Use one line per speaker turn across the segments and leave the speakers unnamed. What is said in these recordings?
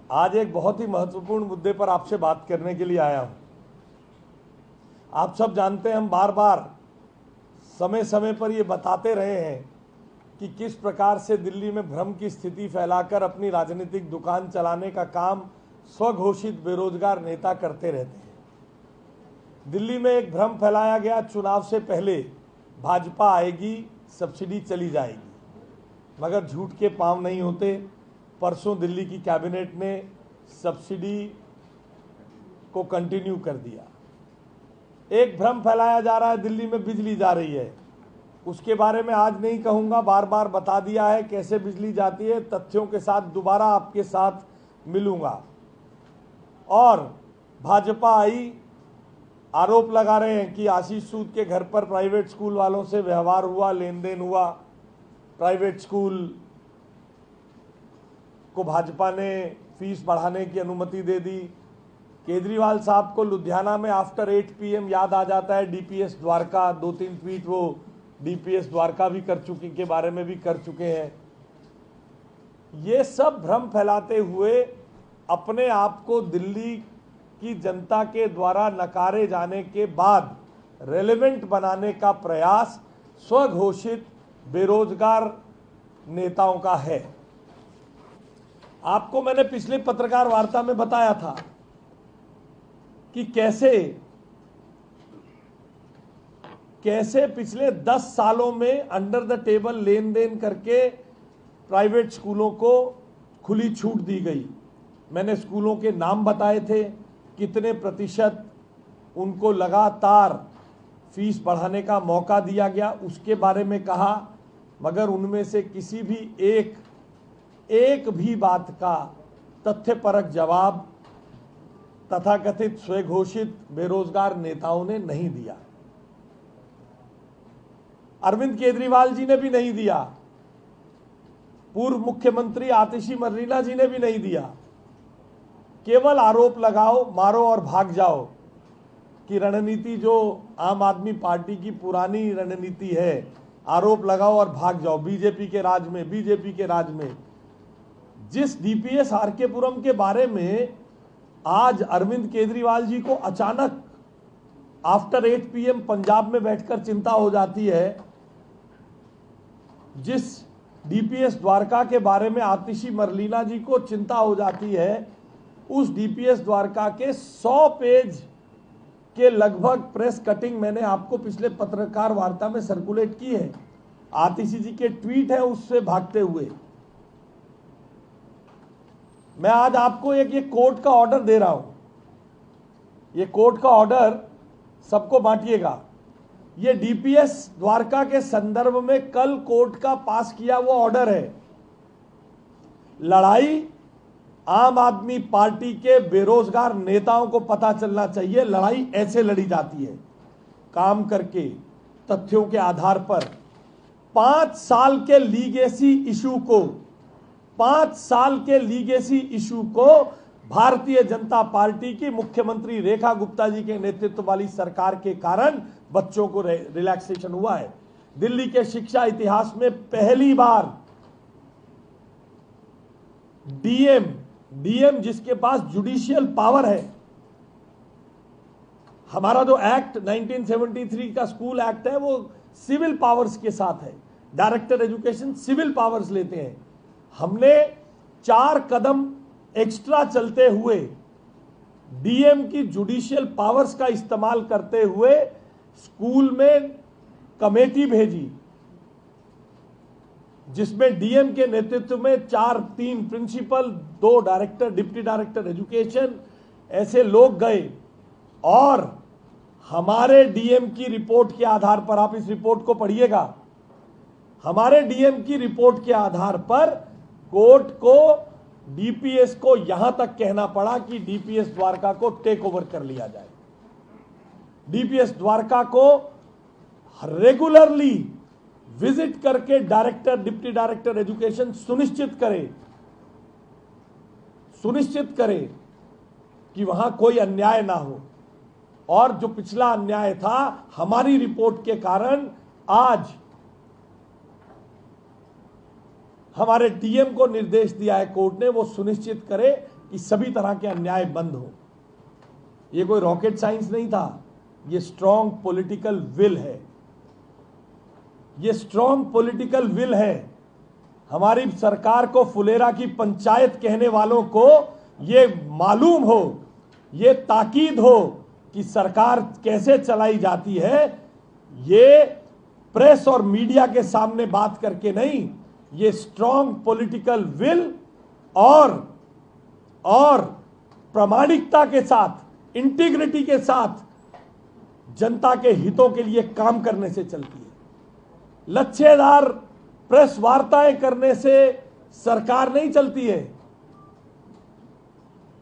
आज एक बहुत ही महत्वपूर्ण मुद्दे पर आपसे बात करने के लिए आया हूं। आप सब जानते हैं, हम बार बार समय समय पर ये बताते रहे हैं कि किस प्रकार से दिल्ली में भ्रम की स्थिति फैलाकर अपनी राजनीतिक दुकान चलाने का काम स्वघोषित बेरोजगार नेता करते रहते हैं। दिल्ली में एक भ्रम फैलाया गया, चुनाव से पहले भाजपा आएगी, सब्सिडी चली जाएगी, मगर झूठ के पांव नहीं होते। परसों दिल्ली की कैबिनेट ने सब्सिडी को कंटिन्यू कर दिया। एक भ्रम फैलाया जा रहा है, दिल्ली में बिजली जा रही है, उसके बारे में आज नहीं कहूँगा, बार बार बता दिया है कैसे बिजली जाती है। तथ्यों के साथ दोबारा आपके साथ मिलूंगा। और भाजपा आई, आरोप लगा रहे हैं कि आशीष सूद के घर पर प्राइवेट स्कूल वालों से व्यवहार हुआ, लेन देन हुआ। प्राइवेट स्कूल को भाजपा ने फीस बढ़ाने की अनुमति दे दी। केजरीवाल साहब को लुधियाना में आफ्टर 8 PM याद आ जाता है डीपीएस द्वारका। 2-3 ट्वीट वो डीपीएस द्वारका भी कर चुके, के बारे में भी कर चुके हैं। ये सब भ्रम फैलाते हुए अपने आप को दिल्ली की जनता के द्वारा नकारे जाने के बाद रेलेवेंट बनाने का प्रयास स्वघोषित बेरोजगार नेताओं का है। आपको मैंने पिछले पत्रकार वार्ता में बताया था कि कैसे पिछले 10 सालों में अंडर द टेबल लेन देन करके प्राइवेट स्कूलों को खुली छूट दी गई। मैंने स्कूलों के नाम बताए थे, कितने प्रतिशत उनको लगातार फीस बढ़ाने का मौका दिया गया, उसके बारे में कहा। मगर उनमें से किसी भी एक भी बात का तथ्यपरक जवाब तथाकथित स्वघोषित बेरोजगार नेताओं ने नहीं दिया। अरविंद केजरीवाल जी ने भी नहीं दिया, पूर्व मुख्यमंत्री आतिशी मर्रीना जी ने भी नहीं दिया। केवल आरोप लगाओ, मारो और भाग जाओ की रणनीति जो आम आदमी पार्टी की पुरानी रणनीति है, आरोप लगाओ और भाग जाओ। बीजेपी के राज में जिस डीपीएस आरकेपुरम के बारे में आज अरविंद केजरीवाल जी को अचानक आफ्टर 8 PM पंजाब में बैठकर चिंता हो जाती है, जिस डीपीएस द्वारका के बारे में आतिशी मर्लीना जी को चिंता हो जाती है, उस डीपीएस द्वारका के 100 पेज के लगभग प्रेस कटिंग मैंने आपको पिछले पत्रकार वार्ता में सर्कुलेट की है। आतिशी जी के ट्वीट है उससे भागते हुए। मैं आज आपको ये कोर्ट का ऑर्डर दे रहा हूं। ये कोर्ट का ऑर्डर सबको बांटिएगा। ये डीपीएस द्वारका के संदर्भ में कल कोर्ट का पास किया वो ऑर्डर है। लड़ाई आम आदमी पार्टी के बेरोजगार नेताओं को पता चलना चाहिए, लड़ाई ऐसे लड़ी जाती है, काम करके, तथ्यों के आधार पर। 5 साल के लीगेसी इशू को भारतीय जनता पार्टी की मुख्यमंत्री रेखा गुप्ता जी के नेतृत्व वाली सरकार के कारण बच्चों को रिलैक्सेशन हुआ है। दिल्ली के शिक्षा इतिहास में पहली बार डीएम जिसके पास जुडिशियल पावर है, हमारा जो एक्ट 1973 का स्कूल एक्ट है वो सिविल पावर्स के साथ है। डायरेक्टर एजुकेशन सिविल पावर्स लेते हैं। हमने 4 कदम एक्स्ट्रा चलते हुए डीएम की जुडिशियल पावर्स का इस्तेमाल करते हुए स्कूल में कमेटी भेजी, जिसमें डीएम के नेतृत्व में 3 principal, 2 director, deputy director education, ऐसे लोग गए और हमारे डीएम की रिपोर्ट के आधार पर, आप इस रिपोर्ट को पढ़िएगा, हमारे डीएम की रिपोर्ट के आधार पर कोर्ट को डीपीएस को यहां तक कहना पड़ा कि डीपीएस द्वारका को टेक ओवर कर लिया जाए। डीपीएस द्वारका को रेगुलरली विजिट करके डायरेक्टर, डिप्टी डायरेक्टर एजुकेशन सुनिश्चित करे कि वहां कोई अन्याय ना हो। और जो पिछला अन्याय था, हमारी रिपोर्ट के कारण आज हमारे डीएम को निर्देश दिया है कोर्ट ने, वो सुनिश्चित करे कि सभी तरह के अन्याय बंद हो। ये कोई रॉकेट साइंस नहीं था, ये स्ट्रॉन्ग पॉलिटिकल विल है, ये स्ट्रॉन्ग पॉलिटिकल विल है। हमारी सरकार को फुलेरा की पंचायत कहने वालों को ये मालूम हो, ये ताकीद हो कि सरकार कैसे चलाई जाती है। ये प्रेस और मीडिया के सामने बात करके नहीं, ये स्ट्रॉन्ग पॉलिटिकल विल और प्रामाणिकता के साथ, इंटीग्रिटी के साथ जनता के हितों के लिए काम करने से चलती है। लच्छेदार प्रेस वार्ताएं करने से सरकार नहीं चलती है।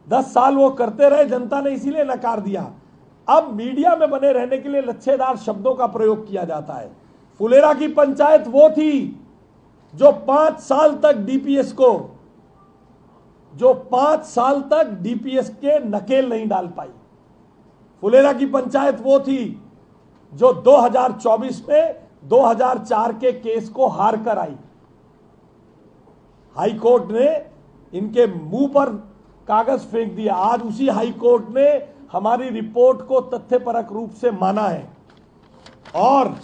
10 साल वो करते रहे, जनता ने इसीलिए नकार दिया। अब मीडिया में बने रहने के लिए लच्छेदार शब्दों का प्रयोग किया जाता है। फुलेरा की पंचायत वो थी जो 5 साल तक डीपीएस के नकेल नहीं डाल पाई। फुलेरा की पंचायत वो थी जो 2024 में 2004 के केस को हार कर आई। हाई कोर्ट ने इनके मुंह पर कागज फेंक दिया। आज उसी हाई कोर्ट ने हमारी रिपोर्ट को तथ्यपरक रूप से माना है और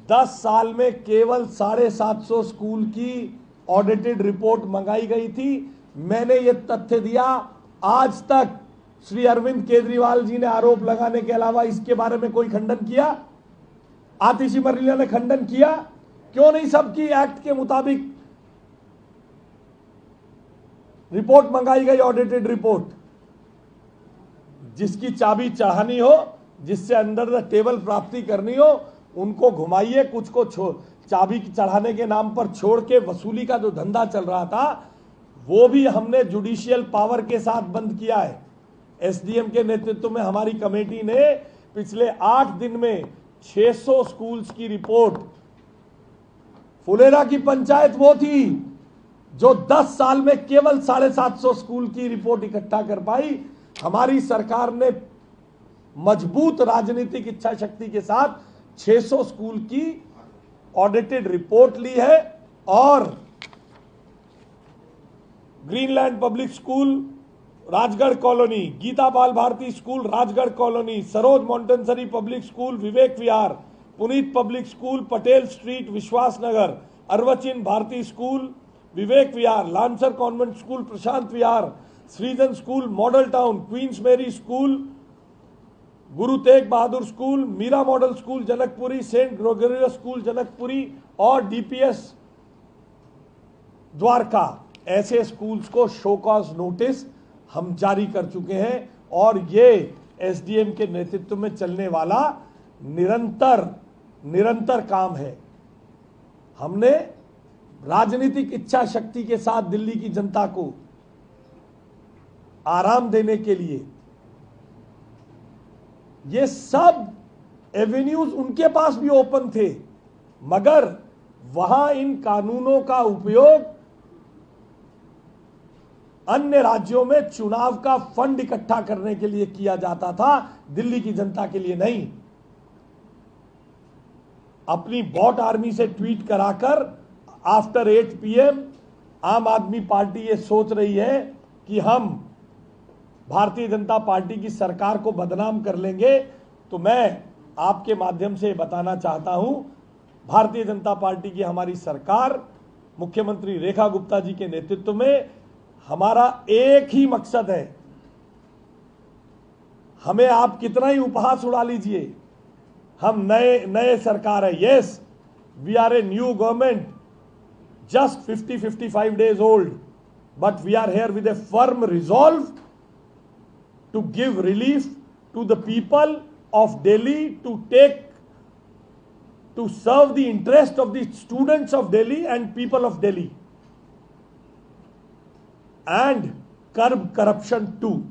10 साल में केवल 750 स्कूल की ऑडिटेड रिपोर्ट मंगाई गई थी। मैंने ये तथ्य दिया। आज तक श्री अरविंद केजरीवाल जी ने आरोप लगाने के अलावा इसके बारे में कोई खंडन किया? आतिशी मरलिया ने खंडन किया? क्यों नहीं सबकी एक्ट के मुताबिक रिपोर्ट मंगाई गई, ऑडिटेड रिपोर्ट? जिसकी चाबी चढ़ानी हो, जिससे अंडर द टेबल प्राप्ति करनी हो, उनको घुमाइए। कुछ को चाबी चढ़ाने के नाम पर छोड़ के वसूली का जो धंधा चल रहा था वो भी हमने जुडिशियल पावर के साथ बंद किया है। एसडीएम के नेतृत्व में हमारी कमेटी ने पिछले 8 दिन में 600 स्कूल्स की रिपोर्ट। फुलेरा की पंचायत वो थी जो 10 साल में केवल 750 स्कूल की रिपोर्ट इकट्ठा कर पाई। हमारी सरकार ने मजबूत राजनीतिक इच्छा शक्ति के साथ 600 स्कूल की ऑडिटेड रिपोर्ट ली है और Greenland public school Rajgarh colony, Geeta Bal Bharati school Rajgarh colony, Saroj Montessori public school Vivek Vihar, Puneet public school Patel street Vishwas Nagar, Arwachin Bharati school Vivek Vihar, Lancer convent school Prashant Vihar, Srijan school model town, Queens Mary school, Guru Tegh Bahadur school, Meera model school Janakpuri, saint Gregorios school Janakpuri और DPS Dwarka. ऐसे schools को show cause notice हम जारी कर चुके हैं और ये एसडीएम के नेतृत्व में चलने वाला निरंतर काम है। हमने राजनीतिक इच्छा शक्ति के साथ दिल्ली की जनता को आराम देने के लिए ये सब एवेन्यूज उनके पास भी ओपन थे, मगर वहां इन कानूनों का उपयोग अन्य राज्यों में चुनाव का फंड इकट्ठा करने के लिए किया जाता था, दिल्ली की जनता के लिए नहीं। अपनी बॉट आर्मी से ट्वीट कराकर आफ्टर 8 PM आम आदमी पार्टी ये सोच रही है कि हम भारतीय जनता पार्टी की सरकार को बदनाम कर लेंगे। तो मैं आपके माध्यम से बताना चाहता हूं, भारतीय जनता पार्टी की हमारी सरकार मुख्यमंत्री रेखा गुप्ता जी के नेतृत्व में, हमारा एक ही मकसद है। हमें आप कितना ही उपहास उड़ा लीजिए, हम नए सरकार है। Yes, we are a new government, just 55 days old, but we are here with a firm resolve to give relief to the people of Delhi, to serve the interest of the students of Delhi and people of Delhi and curb corruption too.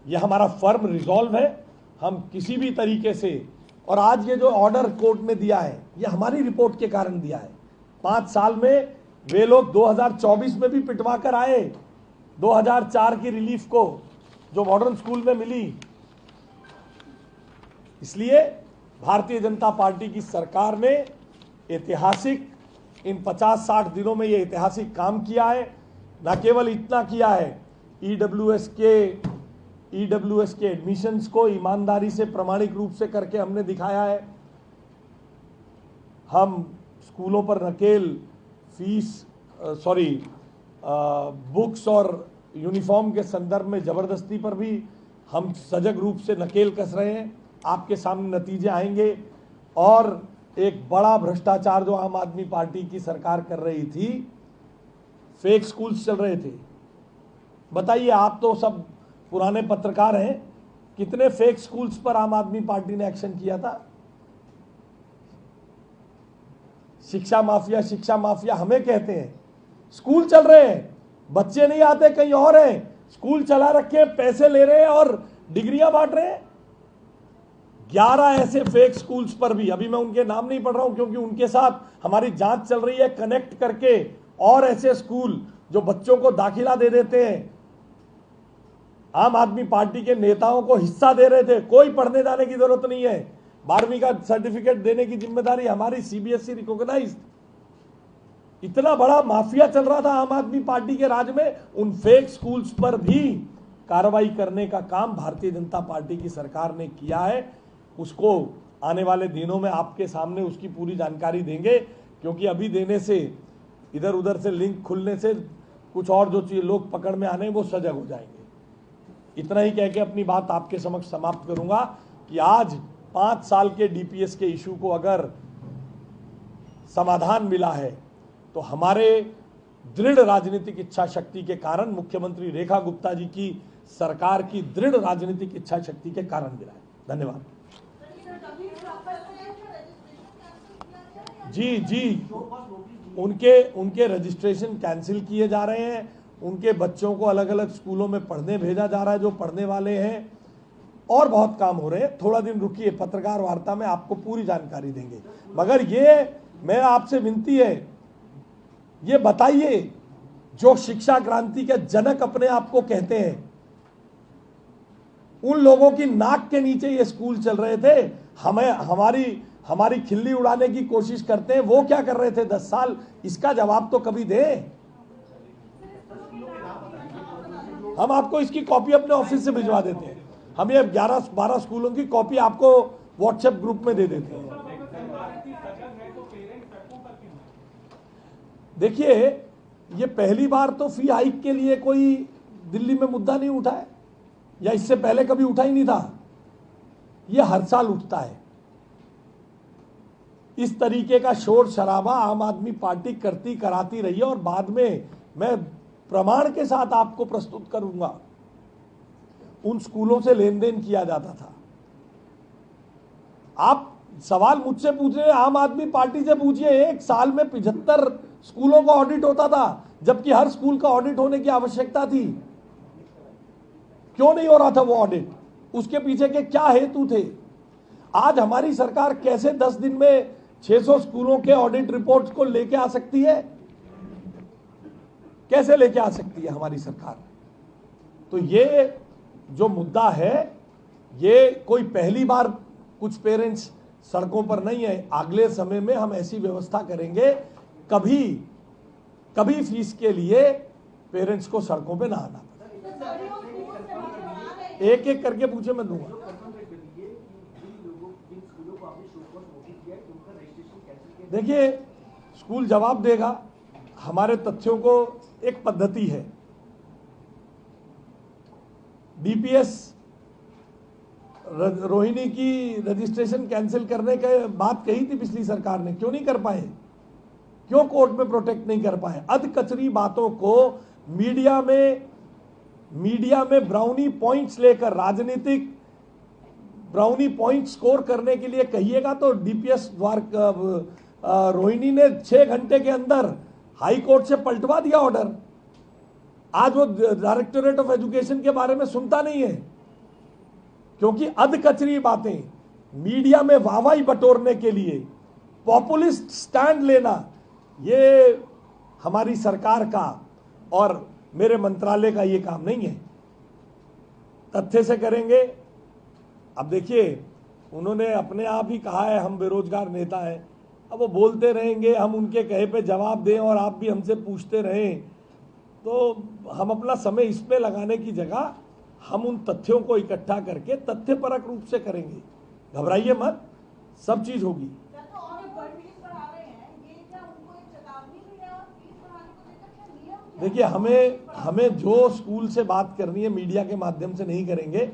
यह हमारा firm resolve है। हम किसी भी तरीके से, और आज ये जो ऑर्डर कोर्ट ने दिया है यह हमारी रिपोर्ट के कारण दिया है। 5 साल में वे लोग 2024 में भी पिटवा कर आए 2004 की रिलीफ को जो मॉडर्न स्कूल में मिली। इसलिए भारतीय जनता पार्टी की सरकार ने ऐतिहासिक इन 50-60 दिनों में ये ऐतिहासिक काम किया है। ना केवल इतना किया है, ईडब्ल्यूएस के एडमिशन्स को ईमानदारी से प्रामाणिक रूप से करके हमने दिखाया है। हम स्कूलों पर नकेल, बुक्स और यूनिफॉर्म के संदर्भ में जबरदस्ती पर भी हम सजग रूप से नकेल कस रहे हैं। आपके सामने नतीजे आएंगे। और एक बड़ा भ्रष्टाचार जो आम आदमी पार्टी की सरकार कर रही थी, फेक स्कूल्स चल रहे थे। बताइए, आप तो सब पुराने पत्रकार हैं, कितने फेक स्कूल्स पर आम आदमी पार्टी ने एक्शन किया था? शिक्षा माफिया हमें कहते हैं। स्कूल चल रहे हैं, बच्चे नहीं आते, कहीं और हैं, स्कूल चला रखे, पैसे ले रहे हैं और डिग्रियां बांट रहे हैं। 11 ऐसे फेक स्कूल्स पर भी, अभी मैं उनके नाम नहीं पढ़ रहा हूं क्योंकि उनके साथ हमारी जांच चल रही है, कनेक्ट करके, और ऐसे स्कूल जो बच्चों को दाखिला दे देते हैं, आम आदमी पार्टी के नेताओं को हिस्सा दे रहे थे। कोई पढ़ने जाने की जरूरत नहीं है, 12वीं का सर्टिफिकेट देने की जिम्मेदारी हमारी, सीबीएसई रिकॉग्नाइज्ड। इतना बड़ा माफिया चल रहा था आम आदमी पार्टी के राज में। उन फेक स्कूल्स पर भी कार्रवाई करने का काम भारतीय जनता पार्टी की सरकार ने किया है। उसको आने वाले दिनों में आपके सामने उसकी पूरी जानकारी देंगे, क्योंकि अभी देने से, इधर उधर से लिंक खुलने से कुछ और जो चीज लोग पकड़ में आने वो सजग हो जाएंगे। इतना ही कह के अपनी बात आपके समक्ष समाप्त करूंगा कि आज 5 साल के डीपीएस के इशू को अगर समाधान मिला है तो हमारे दृढ़ राजनीतिक इच्छा शक्ति के कारण, मुख्यमंत्री रेखा गुप्ता जी की सरकार की दृढ़ राजनीतिक इच्छा शक्ति के कारण मिला है। धन्यवाद। जी, उनके रजिस्ट्रेशन कैंसिल किए जा रहे हैं। उनके बच्चों को अलग अलग स्कूलों में पढ़ने भेजा जा रहा है जो पढ़ने वाले हैं, और बहुत काम हो रहे हैं। थोड़ा दिन रुकिए, पत्रकार वार्ता में आपको पूरी जानकारी देंगे। मगर ये मेरा आपसे विनती है, ये बताइए, जो शिक्षा क्रांति के जनक अपने आप को कहते हैं, उन लोगों की नाक के नीचे ये स्कूल चल रहे थे, हमारी खिल्ली उड़ाने की कोशिश करते हैं। वो क्या कर रहे थे 10 साल? इसका जवाब तो कभी दें। हम आपको इसकी कॉपी अपने ऑफिस से भिजवा देते हैं। हम ये 11-12 स्कूलों की कॉपी आपको व्हाट्सएप ग्रुप में दे देते हैं। देखिए, ये पहली बार तो फी हाइक के लिए कोई दिल्ली में मुद्दा नहीं उठा है, या इससे पहले कभी उठा ही नहीं था। ये हर साल उठता है। इस तरीके का शोर शराबा आम आदमी पार्टी करती कराती रही है, और बाद में मैं प्रमाण के साथ आपको प्रस्तुत करूंगा। उन स्कूलों से लेन देन किया जाता था। आप सवाल मुझसे पूछ रहे हैं, आम आदमी पार्टी से पूछिए। एक साल में 75 स्कूलों का ऑडिट होता था, जबकि हर स्कूल का ऑडिट होने की आवश्यकता थी। क्यों नहीं हो रहा था वो ऑडिट? उसके पीछे के क्या हेतु थे? आज हमारी सरकार कैसे 10 दिन में 600 स्कूलों के ऑडिट रिपोर्ट्स को लेके आ सकती है? कैसे लेके आ सकती है हमारी सरकार? तो ये जो मुद्दा है, ये कोई पहली बार कुछ पेरेंट्स सड़कों पर नहीं है। अगले समय में हम ऐसी व्यवस्था करेंगे, कभी फीस के लिए पेरेंट्स को सड़कों पे ना आना पड़े। एक एक करके पूछे, मैं दूंगा। देखिए, स्कूल जवाब देगा। हमारे तथ्यों को, एक पद्धति है, डीपीएस रोहिणी की रजिस्ट्रेशन कैंसिल करने के बात कही थी पिछली सरकार ने, क्यों नहीं कर पाए? क्यों कोर्ट में प्रोटेक्ट नहीं कर पाए? अधकचरी बातों को मीडिया में ब्राउनी पॉइंट्स लेकर, राजनीतिक ब्राउनी पॉइंट स्कोर करने के लिए कहिएगा तो डीपीएस रोहिणी ने 6 घंटे के अंदर हाई कोर्ट से पलटवा दिया ऑर्डर। आज वो डायरेक्टोरेट ऑफ एजुकेशन के बारे में सुनता नहीं है, क्योंकि अधकचरी बातें, मीडिया में वाहवाही बटोरने के लिए पॉपुलिस्ट स्टैंड लेना, ये हमारी सरकार का और मेरे मंत्रालय का ये काम नहीं है। तथ्य से करेंगे। अब देखिए, उन्होंने अपने आप ही कहा है हम बेरोजगार नेता हैं। अब वो बोलते रहेंगे, हम उनके कहे पे जवाब दें और आप भी हमसे पूछते रहें, तो हम अपना समय इसमें लगाने की जगह हम उन तथ्यों को इकट्ठा करके तथ्यपरक रूप से करेंगे। घबराइए मत, सब चीज होगी। देखिए, हमें जो स्कूल से बात करनी है मीडिया के माध्यम से नहीं करेंगे।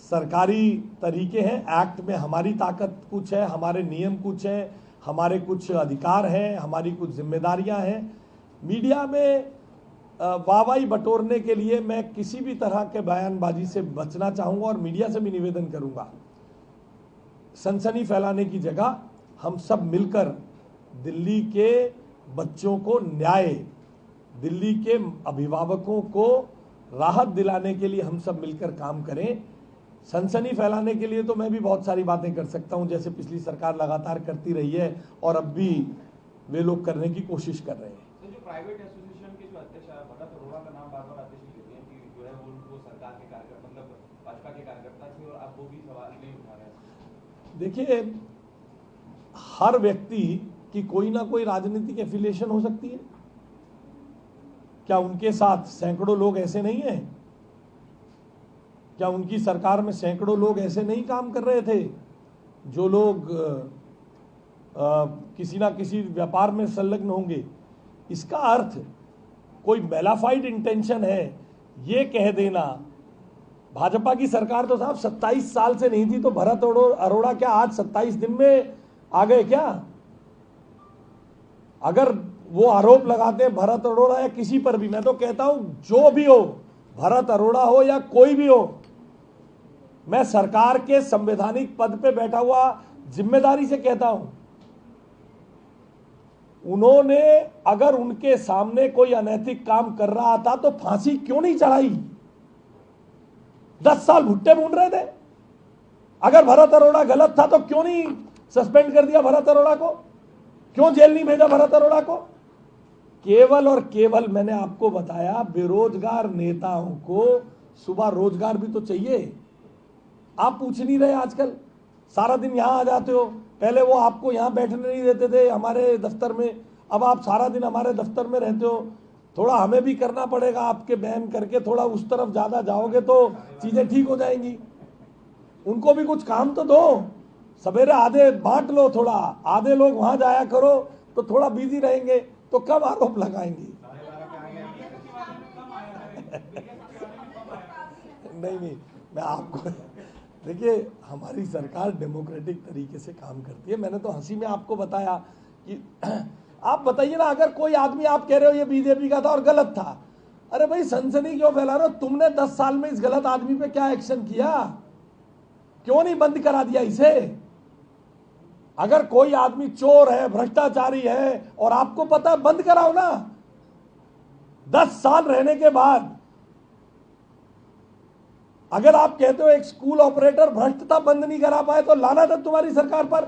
सरकारी तरीके हैं, एक्ट में हमारी ताकत कुछ है, हमारे नियम कुछ है, हमारे कुछ अधिकार हैं, हमारी कुछ जिम्मेदारियां हैं। मीडिया में वाहवाही बटोरने के लिए मैं किसी भी तरह के बयानबाजी से बचना चाहूंगा और मीडिया से भी निवेदन करूंगा, सनसनी फैलाने की जगह हम सब मिलकर दिल्ली के बच्चों को न्याय, दिल्ली के अभिभावकों को राहत दिलाने के लिए हम सब मिलकर काम करें। सनसनी फैलाने के लिए तो मैं भी बहुत सारी बातें कर सकता हूं, जैसे पिछली सरकार लगातार करती रही है और अब भी वे लोग करने की कोशिश कर रहे हैं।
तो जो प्राइवेट एसोसिएशन के जो अध्यक्ष भरत अरोड़ा का नाम बार-बार आते हैं कि जो है वो सरकार के कार्यकर्ता, मतलब भाजपा के कार्यकर्ता थे और अब वो भी सवाल नहीं उठा रहे हैं।
देखिए, हर व्यक्ति की कोई ना कोई राजनीतिक एफिलिएशन हो सकती है। क्या उनके साथ सैकड़ों लोग ऐसे नहीं हैं? क्या उनकी सरकार में सैकड़ों लोग ऐसे नहीं काम कर रहे थे जो लोग किसी ना किसी व्यापार में संलग्न होंगे? इसका अर्थ कोई मेलाफाइड इंटेंशन है ये कह देना। भाजपा की सरकार तो साहब 27 साल से नहीं थी, तो भरत अरोड़ा क्या आज 27 दिन में आ गए क्या? अगर वो आरोप लगाते हैं भरत अरोड़ा या किसी पर भी, मैं तो कहता हूं जो भी हो, भरत अरोड़ा हो या कोई भी हो, मैं सरकार के संवैधानिक पद पे बैठा हुआ जिम्मेदारी से कहता हूं, उन्होंने अगर उनके सामने कोई अनैतिक काम कर रहा था तो फांसी क्यों नहीं चढ़ाई? 10 साल भुट्टे भून रहे थे। अगर भरत अरोड़ा गलत था तो क्यों नहीं सस्पेंड कर दिया भरत अरोड़ा को? क्यों जेल नहीं भेजा भरत अरोड़ा को? केवल और केवल मैंने आपको बताया, बेरोजगार नेताओं को सुबह रोजगार भी तो चाहिए। आप पूछ नहीं रहे आजकल, सारा दिन यहां आ जाते हो। पहले वो आपको यहां बैठने नहीं देते थे हमारे दफ्तर में, अब आप सारा दिन हमारे दफ्तर में रहते हो। थोड़ा हमें भी करना पड़ेगा आपके बयान करके, थोड़ा उस तरफ ज्यादा जाओगे तो चीजें ठीक हो जाएंगी। उनको भी कुछ काम तो दो, सवेरे आधे बांट लो, थोड़ा आधे लोग वहां जाया करो तो थोड़ा बिजी रहेंगे, तो कब आरोप लगाएंगे? नहीं, मैं आपको देखिए, हमारी सरकार डेमोक्रेटिक तरीके से काम करती है। मैंने तो हंसी में आपको बताया कि आप बताइए ना, अगर कोई आदमी आप कह रहे हो ये बीजेपी का था और गलत था, अरे भाई सनसनी क्यों फैला रहे हो? तुमने 10 साल में इस गलत आदमी पे क्या एक्शन किया? क्यों नहीं बंद करा दिया इसे? अगर कोई आदमी चोर है, भ्रष्टाचारी है और आपको पता है, बंद कराओ ना। 10 साल रहने के बाद अगर आप कहते हो एक स्कूल ऑपरेटर भ्रष्ट था, बंद नहीं करा पाए, तो लानत है तुम्हारी सरकार पर।